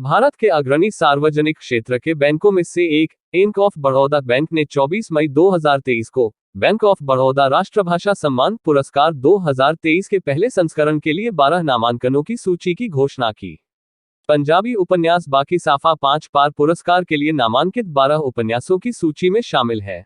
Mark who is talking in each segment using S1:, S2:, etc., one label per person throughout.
S1: भारत के अग्रणी सार्वजनिक क्षेत्र के बैंकों में से एक बैंक ऑफ बड़ौदा बैंक ने 24 मई 2023 को बैंक ऑफ बड़ौदा राष्ट्रभाषा सम्मान पुरस्कार 2023 के पहले संस्करण के लिए 12 नामांकनों की सूची की घोषणा की। पंजाबी उपन्यास बाकी साफा 5 पार पुरस्कार के लिए नामांकित 12 उपन्यासों की सूची में शामिल है।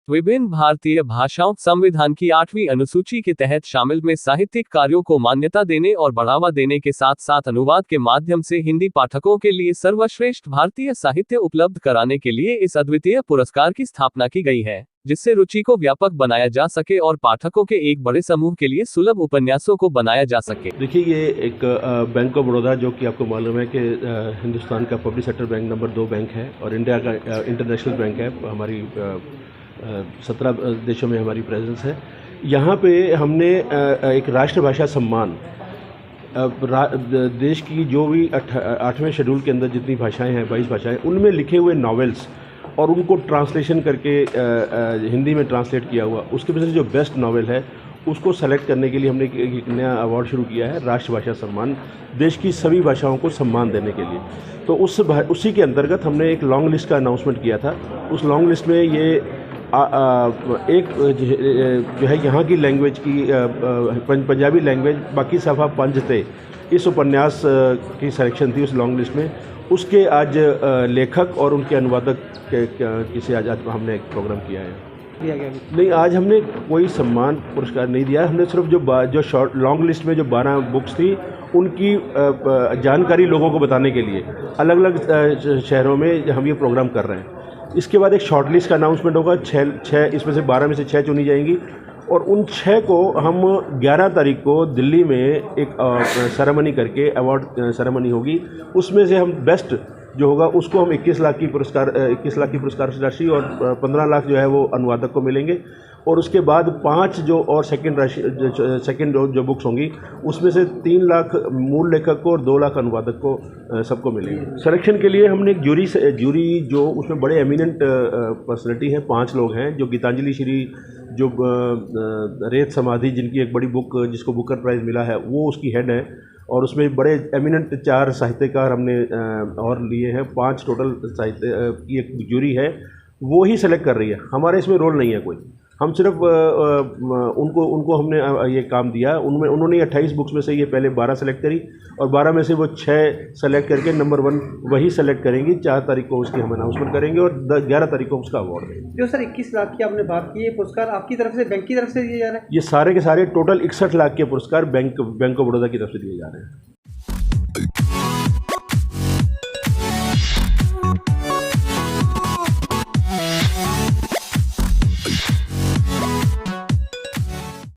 S1: विभिन्न भारतीय भाषाओं संविधान की 8वीं अनुसूची के तहत शामिल में साहित्यिक कार्यों को मान्यता देने और बढ़ावा देने के साथ साथ अनुवाद के माध्यम से हिंदी पाठकों के लिए सर्वश्रेष्ठ भारतीय साहित्य उपलब्ध कराने के लिए इस अद्वितीय पुरस्कार की स्थापना की गई है, जिससे रुचि को व्यापक बनाया जा सके और पाठकों के एक बड़े समूह के लिए सुलभ उपन्यासों को बनाया जा सके।
S2: देखिए, ये एक बैंक ऑफ बड़ौदा, जो कि आपको मालूम है कि हिंदुस्तान का public sector bank number 2 bank है और इंडिया का इंटरनेशनल बैंक है। हमारी 17 देशों में हमारी प्रेजेंस है। यहाँ पे हमने एक राष्ट्रभाषा सम्मान, देश की जो भी 8वें शेड्यूल के अंदर जितनी भाषाएं हैं, 22 भाषाएं, उनमें लिखे हुए नॉवेल्स और उनको ट्रांसलेशन करके हिंदी में ट्रांसलेट किया हुआ, उसके वजह से जो बेस्ट नॉवेल है उसको सेलेक्ट करने के लिए हमने एक नया अवार्ड शुरू किया है, राष्ट्रभाषा सम्मान, देश की सभी भाषाओं को सम्मान देने के लिए। तो उसी के अंतर्गत हमने एक लॉन्ग लिस्ट का अनाउंसमेंट किया था। उस लॉन्ग लिस्ट में ये एक जो है यहाँ की लैंग्वेज की पंजाबी लैंग्वेज बाकी साफा 5 थे, इस उपन्यास की सिलेक्शन थी उस लॉन्ग लिस्ट में। उसके आज लेखक और उनके अनुवादक किसे आज हमने एक प्रोग्राम किया है। नहीं, आज हमने कोई सम्मान पुरस्कार नहीं दिया। हमने सिर्फ जो शॉर्ट लॉन्ग लिस्ट में जो 12 बुक्स थी उनकी जानकारी लोगों को बताने के लिए अलग अलग शहरों में हम ये प्रोग्राम कर रहे हैं। इसके बाद एक शॉर्ट लिस्ट का अनाउंसमेंट होगा। 6 इसमें से 12 में से 6 चुनी जाएंगी और उन 6 को हम 11 तारीख को दिल्ली में एक सेरेमनी करके, अवार्ड सेरेमनी होगी, उसमें से हम बेस्ट जो होगा उसको हम 21 लाख की पुरस्कार राशि और 15 लाख जो है वो अनुवादक को मिलेंगे। और उसके बाद 5 जो और सेकंड जो बुक्स होंगी उसमें से 3 लाख मूल लेखक को और 2 लाख अनुवादक को सबको मिलेंगे। सिलेक्शन के लिए हमने एक ज्यूरी जो उसमें बड़े एमिनेंट पर्सनैलिटी हैं, 5 लोग हैं, जो गीतांजलि श्री, जो रेत समाधि जिनकी एक बड़ी बुक जिसको बुकर प्राइज़ मिला है, वो उसकी हेड है। और उसमें बड़े एमिनेंट 4 साहित्यकार हमने और लिए हैं। 5 टोटल साहित्य की एक ज्यूरी है, वो ही सेलेक्ट कर रही है। हमारे इसमें रोल नहीं है कोई, हम सिर्फ उनको हमने ये काम दिया। उन्होंने 28 बुक्स में से ये पहले 12 सेलेक्ट करी और 12 में से वो 6 सेलेक्ट करके नंबर 1 वही सेलेक्ट करेंगी। 4 तारीख को उसकी हम अनाउंसमेंट करेंगे और 11 तारीख को उसका अवार्ड देंगे।
S3: जो सर 21 लाख की आपने बात की, ये पुरस्कार आपकी तरफ से, बैंक की तरफ से दिए जा रहे हैं?
S2: ये सारे के सारे टोटल 61 लाख के पुरस्कार बैंक ऑफ बड़ौदा की तरफ से दिए जा रहे हैं।